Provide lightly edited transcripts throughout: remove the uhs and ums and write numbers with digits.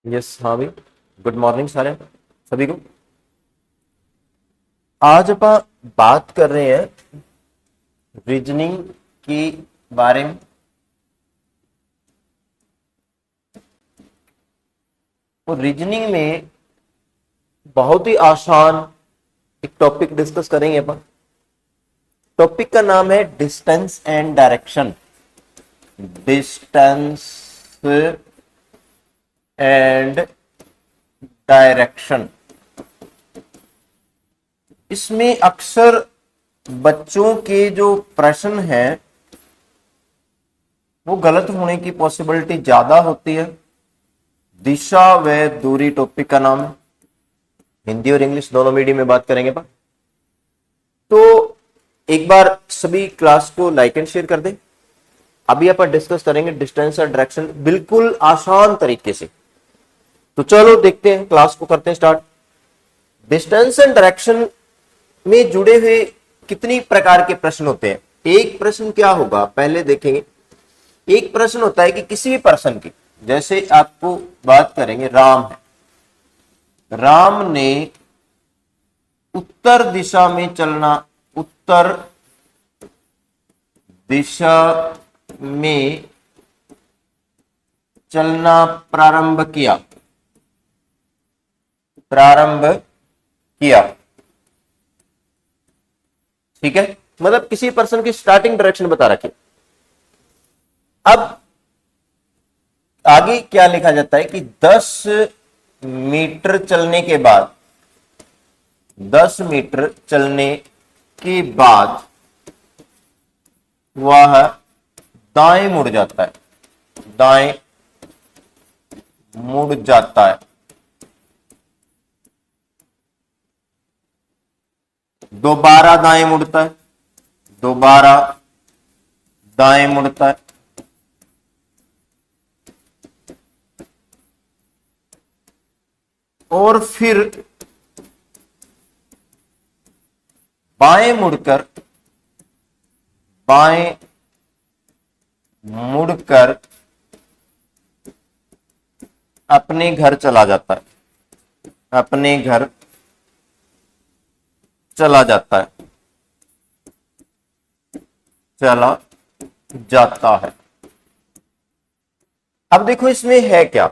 Yes हाँ भाई। Good morning सारे सभी को। आज अपन बात कर रहे हैं रीजनिंग के बारे में। और रीजनिंग में बहुत ही आसान एक टॉपिक डिस्कस करेंगे अपन। टॉपिक का नाम है distance and direction. Distance and direction. इसमें अक्सर बच्चों के जो प्रश्न हैं वो गलत होने की पॉसिबिलिटी ज्यादा होती है। दिशा व दूरी टॉपिक का नाम है। हिंदी और इंग्लिश दोनों मीडियम में बात करेंगे अपन। तो एक बार सभी क्लास को लाइक एंड शेयर कर दें। अभी अपन डिस्कस करेंगे डिस्टेंस और डायरेक्शन बिल्कुल आसान तरीके से। तो चलो देखते हैं, क्लास को करते हैं स्टार्ट। डिस्टेंस एंड डायरेक्शन में जुड़े हुए कितनी प्रकार के प्रश्न होते हैं। एक प्रश्न क्या होगा पहले देखेंगे। एक प्रश्न होता है कि किसी भी पर्सन की, जैसे आपको बात करेंगे राम है, राम ने उत्तर दिशा में चलना, उत्तर दिशा में चलना प्रारंभ किया। ठीक है, मतलब किसी पर्सन की स्टार्टिंग डायरेक्शन बता रखी। अब आगे क्या लिखा जाता है कि 10 मीटर चलने के बाद, 10 मीटर चलने के बाद वह दाएं मुड़ जाता है, दाएं मुड़ जाता है। दोबारा दाएं मुड़ता है, दोबारा दाएं मुड़ता है। और फिर बाएं मुड़कर, बाएं मुड़कर अपने घर चला जाता है, अपने घर चला जाता है, चला जाता है। अब देखो इसमें है क्या,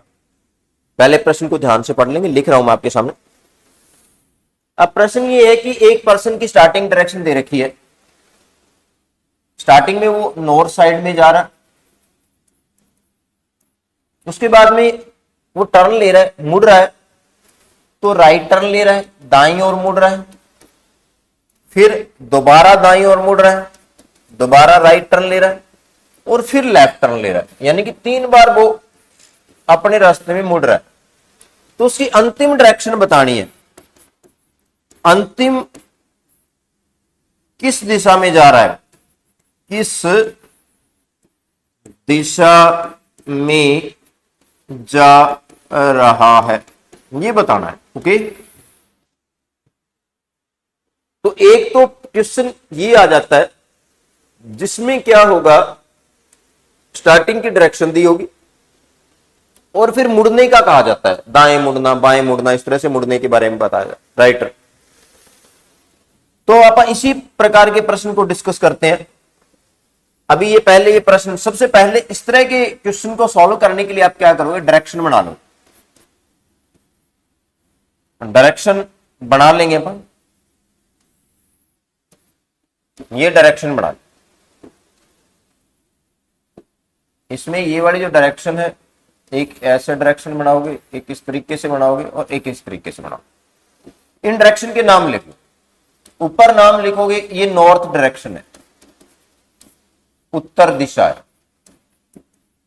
पहले प्रश्न को ध्यान से पढ़ लेंगे, लिख रहा हूं मैं आपके सामने। अब प्रश्न ये है कि एक पर्सन की स्टार्टिंग डायरेक्शन दे रखी है। स्टार्टिंग में वो नॉर्थ साइड में जा रहा है, उसके बाद में वो टर्न ले रहा है, मुड़ रहा है, तो राइट टर्न ले रहा है, दाईं ओर मुड़ रहा है, फिर दोबारा दाईं ओर मुड़ रहा है, दोबारा राइट टर्न ले रहा है, और फिर लेफ्ट टर्न ले रहा है। यानी कि 3 बार वो अपने रास्ते में मुड़ रहा है। तो उसकी अंतिम डायरेक्शन बतानी है, अंतिम किस दिशा में जा रहा है, किस दिशा में जा रहा है, ये बताना है। ओके, तो एक तो क्वेश्चन ये आ जाता है जिसमें क्या होगा, स्टार्टिंग की डायरेक्शन दी होगी और फिर मुड़ने का कहा जाता है, दाएं मुड़ना, बाएं मुड़ना, इस तरह से मुड़ने के बारे में बताया जाता है, राइट। तो आप इसी प्रकार के प्रश्न को डिस्कस करते हैं। अभी ये पहले ये प्रश्न, सबसे पहले इस तरह के क्वेश्चन को सॉल्व करने के लिए आप क्या करोगे, डायरेक्शन बना लो। डायरेक्शन बना लेंगे अपन, ये डायरेक्शन बना, इसमें ये वाली जो डायरेक्शन है, एक ऐसे डायरेक्शन बनाओगे, एक इस तरीके से बनाओगे और एक इस तरीके से बनाओगे। इन डायरेक्शन के नाम लिखो, ऊपर नाम लिखोगे, ये नॉर्थ डायरेक्शन है, उत्तर दिशा है,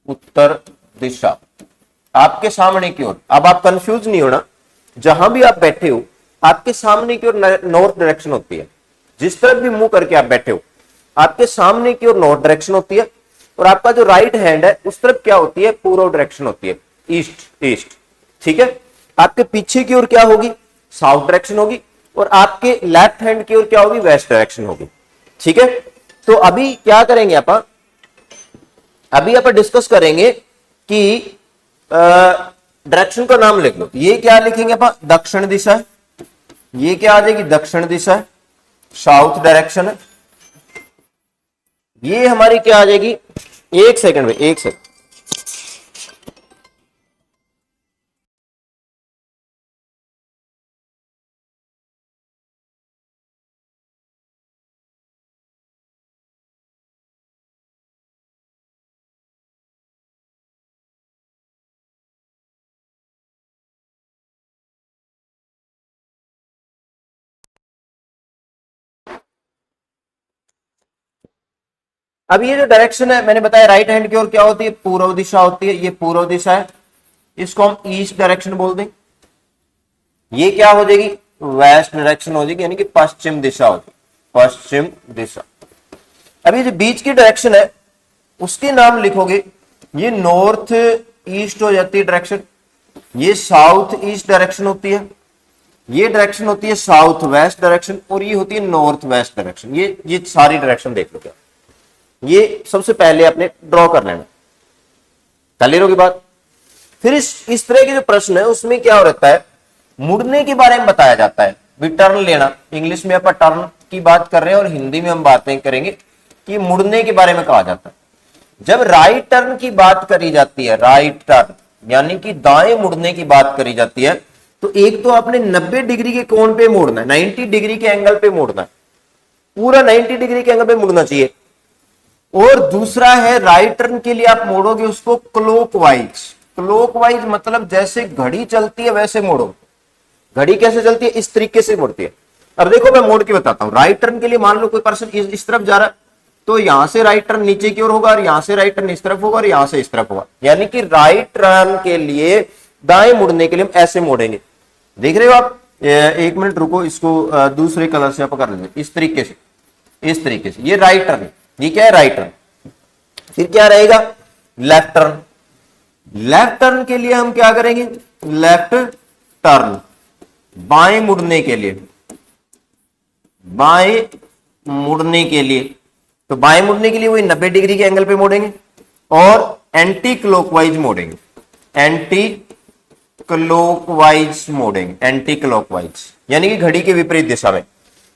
उत्तर दिशा आपके सामने की ओर। अब आप कंफ्यूज नहीं होना, जहां भी आप बैठे हो आपके सामने की ओर नॉर्थ डायरेक्शन होती है। जिस तरफ भी मुंह करके आप बैठे हो आपके सामने की ओर नॉर्थ डायरेक्शन होती है, और आपका जो राइट हैंड है उस तरफ क्या होती है, पूर्व डायरेक्शन होती है, ईस्ट ईस्ट। ठीक है, आपके पीछे की ओर क्या होगी, साउथ डायरेक्शन होगी, और आपके लेफ्ट हैंड की ओर क्या होगी, वेस्ट डायरेक्शन होगी। ठीक है, तो अभी क्या करेंगे अभी अपन डिस्कस करेंगे कि डायरेक्शन का नाम लिख लो। ये क्या लिखेंगे अपन, दक्षिण दिशा है। ये क्या आ जाएगी, दक्षिण दिशा है, साउथ डायरेक्शन है। ये हमारी क्या आ जाएगी, एक सेकंड में, एक सेकंड। अब ये जो डायरेक्शन है मैंने बताया राइट हैंड की ओर क्या होती है, पूर्व दिशा होती है। ये पूर्व दिशा है, इसको हम ईस्ट डायरेक्शन बोल दें। ये क्या हो जाएगी, वेस्ट डायरेक्शन हो जाएगी, यानी कि पश्चिम दिशा होगी, पश्चिम दिशा। अभी जो बीच की डायरेक्शन है उसके नाम लिखोगे, ये नॉर्थ ईस्ट हो जाती है डायरेक्शन, ये साउथ ईस्ट डायरेक्शन होती है, ये डायरेक्शन होती है साउथ वेस्ट डायरेक्शन, और ये होती है नॉर्थ वेस्ट डायरेक्शन। ये सारी डायरेक्शन देख लो क्या, ये सबसे पहले आपने ड्रॉ कर लेना, क्लियर होगी बात। फिर इस तरह के जो प्रश्न है उसमें क्या हो रहता है, मुड़ने के बारे में बताया जाता है, भी टर्न लेना। इंग्लिश में अपन टर्न की बात कर रहे हैं और हिंदी में हम बातें करेंगे कि मुड़ने के बारे में कहा जाता है। जब राइट टर्न की बात करी जाती है, राइट टर्न यानी कि दाएं मुड़ने की बात करी जाती है, तो एक तो आपने 90 डिग्री के कोण पे मोड़ना है, 90 डिग्री के एंगल पे मोड़ना है, पूरा 90 डिग्री के एंगल पे मुड़ना चाहिए। और दूसरा है राइट टर्न के लिए आप मोड़ोगे उसको क्लॉकवाइज। क्लॉकवाइज मतलब जैसे घड़ी चलती है वैसे मोड़ो। घड़ी कैसे चलती है, इस तरीके से मुड़ती है। अब देखो मैं मोड़ के बताता हूं। राइट टर्न के लिए मान लो कोई पर्सन इस तरफ जा रहा है, तो यहां से राइट टर्न नीचे की ओर होगा, और यहां से राइट टर्न इस तरफ होगा, और यहां से इस तरफ होगा। यानी कि राइट टर्न के लिए दाएं मुड़ने के लिए हम ऐसे मोड़ेंगे। देख रहे हो आप, एक मिनट रुको, इसको दूसरे कलर से आप कर लेंगे, इस तरीके से, इस तरीके से। ये राइट टर्न, ये क्या है, राइट टर्न। फिर क्या रहेगा, लेफ्ट टर्न। लेफ्ट टर्न के लिए हम क्या करेंगे, लेफ्ट टर्न, बाएं मुड़ने के लिए, बाएं मुड़ने के लिए। तो बाएं मुड़ने के लिए वही 90 डिग्री के एंगल पे मोड़ेंगे और एंटी क्लॉकवाइज मोड़ेंगे, एंटी क्लॉकवाइज मोड़ेंगे, एंटी क्लॉकवाइज यानी कि घड़ी के विपरीत दिशा में।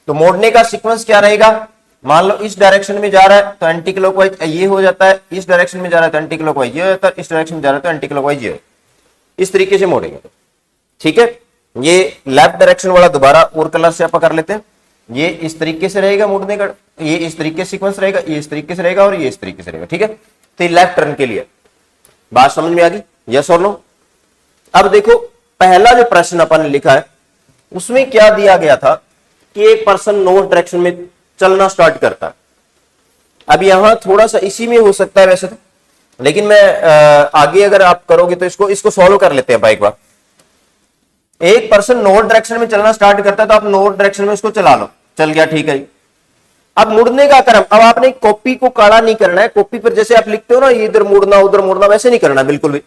तो मोड़ने का सीक्वेंस क्या रहेगा, मान लो इस डायरेक्शन में जा रहा है तो एंटी क्लॉकवाइज ये हो जाता है, इस डायरेक्शन में जा रहा है तो एंटी क्लॉकवाइज ये हो जाता है, इस डायरेक्शन में जा रहा है तो एंटी क्लॉकवाइज ये। इस तरीके से मोड़ेंगे, ठीक है। ये लेफ्ट डायरेक्शन वाला दोबारा और कलर से आप कर लेते हैं। ये इस तरीके से रहेगा मुड़ने का, ये इस तरीके से सीक्वेंस रहेगा, ये इस तरीके से रहेगा और ये इस तरीके से रहेगा, ठीक है। तो लेफ्ट टर्न के लिए बात समझ में आ गई, यस और नो। अब देखो पहला जो प्रश्न अपन ने लिखा है उसमें क्या दिया गया था कि एक पर्सन नॉर्थ डायरेक्शन में चलना स्टार्ट करता है। अब यहां थोड़ा सा इसी में हो सकता है वैसे तो, लेकिन मैं आगे अगर आप करोगे तो इसको सॉल्व कर लेते हैं एक बार। एक पर्सन नॉर्थ डायरेक्शन में चलना स्टार्ट करता है तो आप नॉर्थ डायरेक्शन में उसको चला लो, चल गया, ठीक है। अब मुड़ने का क्रम, अब आपने कॉपी को काला नहीं करना है। कॉपी पर जैसे आप लिखते हो ना, इधर मुड़ना उधर मुड़ना, वैसे नहीं करना बिल्कुल भी।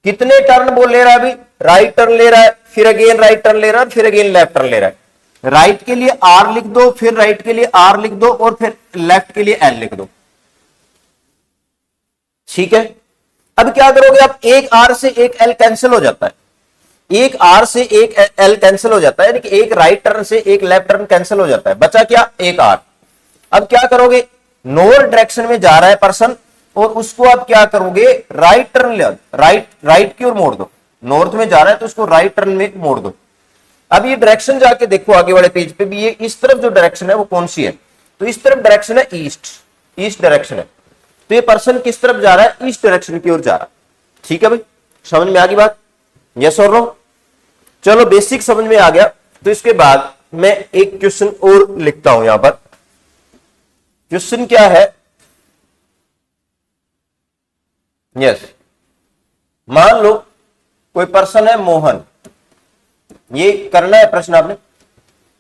कितने टर्न बोल ले रहा है अभी, राइट टर्न ले रहा है, फिर अगेन राइट टर्न ले रहा है, फिर अगेन लेफ्ट टर्न ले रहा है। राइट के लिए आर लिख दो, फिर राइट के लिए आर लिख दो, और फिर लेफ्ट के लिए एल लिख दो, ठीक है। अब क्या करोगे आप, एक आर से एक एल कैंसिल हो जाता है, एक आर से एक एल कैंसिल हो जाता है, यानी कि एक राइट टर्न से एक लेफ्ट टर्न कैंसिल हो जाता है, बचा क्या, एक आर। अब क्या करोगे, नॉर्थ डायरेक्शन में जा रहा है पर्सन और उसको आप क्या करोगे, राइट टर्न ले, राइट की ओर मोड़ दो। नॉर्थ में जा रहा है तो उसको राइट टर्न में मोड़ दो। अब ये डायरेक्शन जाके देखो आगे वाले पेज पे भी, ये इस तरफ जो डायरेक्शन है वो कौन सी है, तो इस तरफ डायरेक्शन है ईस्ट, ईस्ट डायरेक्शन है। तो ये पर्सन किस तरफ जा रहा है, ईस्ट डायरेक्शन की ओर जा रहा है, ठीक है भाई। समझ में आ गई बात, यस और नो। चलो बेसिक समझ में आ गया। तो इसके बाद मैं एक क्वेश्चन और लिखता हूं यहां पर। क्वेश्चन क्या है, यस, मान लो कोई पर्सन है मोहन, ये करना है प्रश्न आपने।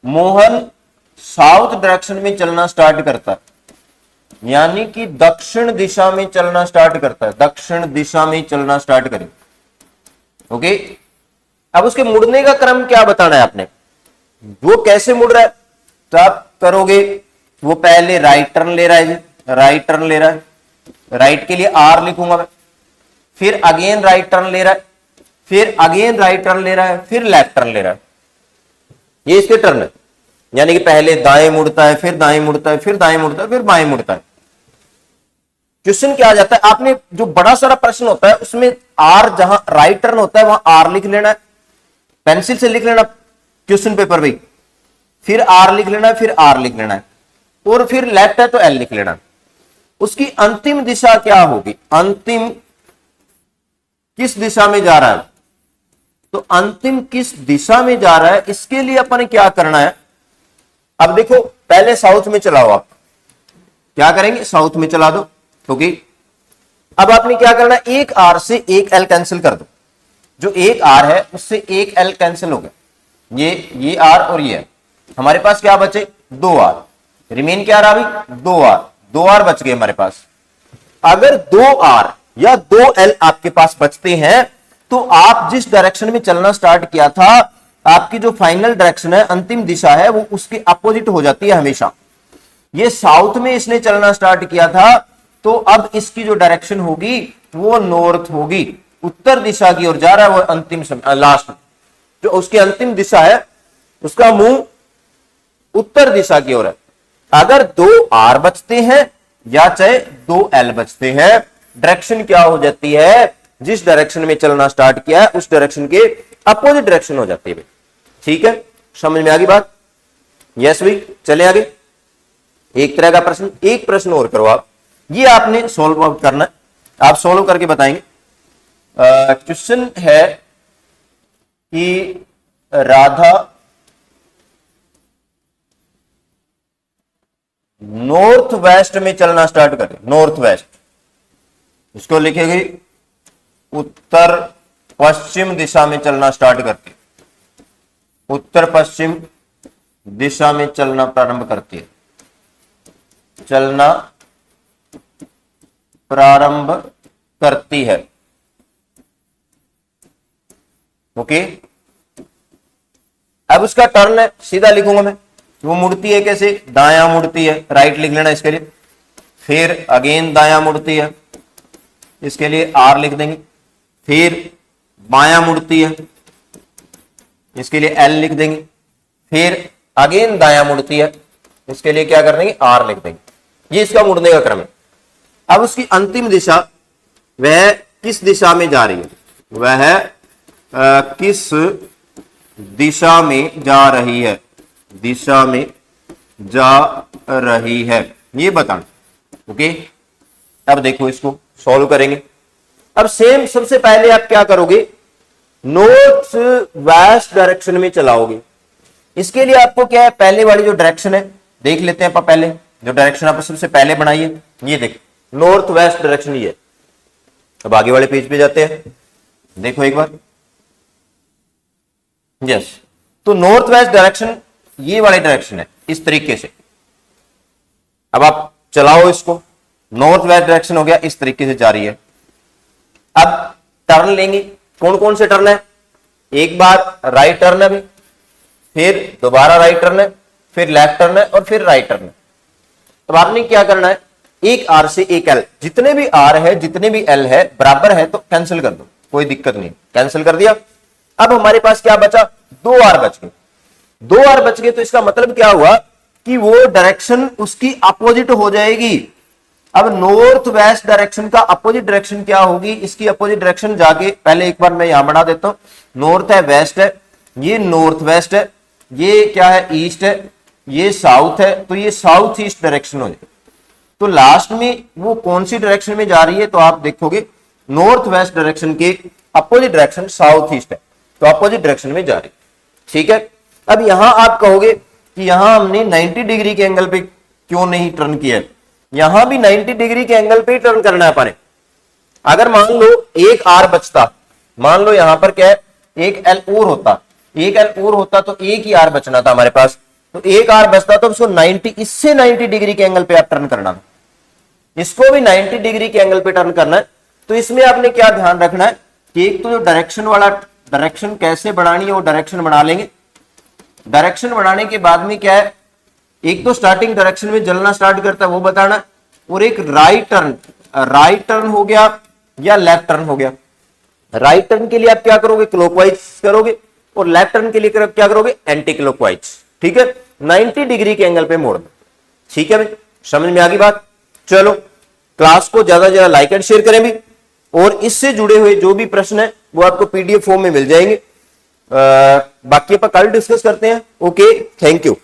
मोहन साउथ डायरेक्शन में चलना स्टार्ट करता है, यानी कि दक्षिण दिशा में चलना स्टार्ट करता है, दक्षिण दिशा में चलना स्टार्ट करें, ओके। अब उसके मुड़ने का क्रम क्या बताना है आपने, वो कैसे मुड़ रहा है। तो आप करोगे, वो पहले राइट टर्न ले रहा है जी, राइट टर्न ले रहा है, राइट के लिए आर लिखूंगा मैं, फिर अगेन राइट टर्न ले रहा है, फिर अगेन राइट टर्न ले रहा है, फिर लेफ्ट टर्न ले रहा है, ये इसके टर्न है। यानी कि पहले दाएं मुड़ता है, फिर दाएं मुड़ता है, फिर दाएं मुड़ता है, फिर बाएं मुड़ता है। क्वेश्चन क्या आ जाता है, आपने जो बड़ा सारा प्रश्न होता है उसमें आर, जहां राइट टर्न होता है वहां आर लिख लेना है, पेंसिल से लिख लेना क्वेश्चन पेपर पे, फिर आर लिख लेना है, फिर आर लिख लेना है, और फिर लेफ्ट है तो एल लिख लेना। उसकी अंतिम दिशा क्या होगी, अंतिम किस दिशा में जा रहा है, तो अंतिम किस दिशा में जा रहा है, इसके लिए अपन ने क्या करना है। अब देखो पहले साउथ में चलाओ, आप क्या करेंगे, साउथ में चला दो, क्योंकि अब आपने क्या करना है, एक आर से एक एल कैंसिल कर दो, जो एक आर है उससे एक एल कैंसिल हो गया, ये आर और ये हमारे पास क्या बचे, दो आर, रिमेन क्या रहा अभी, दो आर बच गए हमारे पास। अगर दो आर या दो एल आपके पास बचते हैं तो आप जिस डायरेक्शन में चलना स्टार्ट किया था, आपकी जो फाइनल डायरेक्शन है, अंतिम दिशा है, वो उसके अपोजिट हो जाती है हमेशा। ये साउथ में इसने चलना स्टार्ट किया था, तो अब इसकी जो डायरेक्शन होगी वो नॉर्थ होगी, उत्तर दिशा की ओर जा रहा है वो अंतिम समय, लास्ट जो उसकी अंतिम दिशा है उसका मुंह उत्तर दिशा की ओर है। अगर दो आर बचते हैं या चाहे दो एल बचते हैं, डायरेक्शन क्या हो जाती है, जिस डायरेक्शन में चलना स्टार्ट किया है उस डायरेक्शन के अपोजिट डायरेक्शन हो जाती है। ठीक है, समझ में आ गई बात, यस भाई, चले आगे। एक तरह का प्रश्न, एक प्रश्न और करो आप, ये आपने सॉल्व आउट करना है, आप सॉल्व करके बताएंगे। क्वेश्चन है कि राधा नॉर्थ वेस्ट में चलना स्टार्ट करे, नॉर्थ वेस्ट, इसको लिखेगी उत्तर पश्चिम दिशा में चलना स्टार्ट करती है, उत्तर पश्चिम दिशा में चलना प्रारंभ करती है, चलना प्रारंभ करती है। ओके, अब उसका टर्न है, सीधा लिखूंगा मैं, वो मुड़ती है कैसे, दायां मुड़ती है, राइट लिख लेना इसके लिए, फिर अगेन दायां मुड़ती है, इसके लिए आर लिख देंगे, फिर बायां मुड़ती है, इसके लिए एल लिख देंगे, फिर अगेन दायां मुड़ती है, इसके लिए क्या कर देंगे, आर लिख देंगे। ये इसका मुड़ने का क्रम है। अब उसकी अंतिम दिशा वह किस दिशा में जा रही है, वह किस दिशा में जा रही है, दिशा में जा रही है, ये बताना। ओके, अब देखो इसको सॉल्व करेंगे। अब सेम सबसे पहले आप क्या करोगे, नॉर्थ वेस्ट डायरेक्शन में चलाओगे। इसके लिए आपको क्या है, पहले वाली जो डायरेक्शन है देख लेते हैं, आप पहले जो डायरेक्शन आप सबसे पहले बनाई है, ये देख नॉर्थ वेस्ट डायरेक्शन ये है। अब आगे वाले पेज पे जाते हैं, देखो एक बार, यस, तो नॉर्थ वेस्ट डायरेक्शन ये वाली डायरेक्शन है, इस तरीके से। अब आप चलाओ इसको, नॉर्थ वेस्ट डायरेक्शन हो गया, इस तरीके से जा रही है। अब टर्न लेंगे, कौन कौन से टर्न है, एक बार राइट टर्न है भी, फिर दोबारा राइट टर्न है, फिर लेफ्ट टर्न है, और फिर राइट टर्न है। अब आपने क्या करना है, एक आर से एक एल, जितने भी आर है जितने भी एल है बराबर है तो कैंसिल कर दो, कोई दिक्कत नहीं, कैंसिल कर दिया। अब हमारे पास क्या बचा, दो आर बच गए, दो आर बच गए, तो इसका मतलब क्या हुआ कि वो डायरेक्शन उसकी अपोजिट हो जाएगी। अब नॉर्थ वेस्ट डायरेक्शन का अपोजिट डायरेक्शन क्या होगी, इसकी अपोजिट डायरेक्शन जाके, पहले एक बार मैं यहां बना देता हूं, नॉर्थ है, वेस्ट है, ये नॉर्थ वेस्ट है, ये क्या है, ईस्ट है, ये साउथ है, तो ये साउथ ईस्ट डायरेक्शन हो जाए। तो लास्ट में वो कौन सी डायरेक्शन में जा रही है, तो आप देखोगे नॉर्थ वेस्ट डायरेक्शन के अपोजिट डायरेक्शन साउथ ईस्ट है, तो अपोजिट डायरेक्शन में जा रही है। ठीक है, अब यहां आप कहोगे कि यहां हमने 90 डिग्री के एंगल पे क्यों नहीं टर्न किया है, यहां भी 90 डिग्री के एंगल पे टर्न करना है अपने। अगर मान लो एक आर बचता, मान लो यहां पर क्या है, एक एल और होता, एक एल और होता तो एक ही आर बचना था हमारे पास, तो एक आर बचता तो उसको 90, इससे 90 डिग्री के एंगल पे आप टर्न करना, इसको भी 90 डिग्री के एंगल पे टर्न करना है। तो इसमें आपने क्या ध्यान रखना है कि एक तो जो डायरेक्शन वाला, डायरेक्शन कैसे बढ़ानी है वो डायरेक्शन बना लेंगे। डायरेक्शन बनाने के बाद में क्या है, एक तो स्टार्टिंग डायरेक्शन में जलना स्टार्ट करता है वो बताना, और एक राइट टर्न हो गया या लेफ्ट टर्न हो गया, राइट टर्न के लिए आप क्या करोगे, क्लॉकवाइज करोगे, और लेफ्ट टर्न के लिए क्या करोगे, एंटी क्लॉकवाइज। ठीक है, 90 डिग्री के एंगल पे मोड़ना। ठीक है भाई, समझ में आ गई बात। चलो, क्लास को ज्यादा से ज्यादा लाइक एंड शेयर करें भी, और इससे जुड़े हुए जो भी प्रश्न है वो आपको पीडीएफ फॉर्म में मिल जाएंगे। बाकी अपन कल डिस्कस करते हैं। Okay, thank you.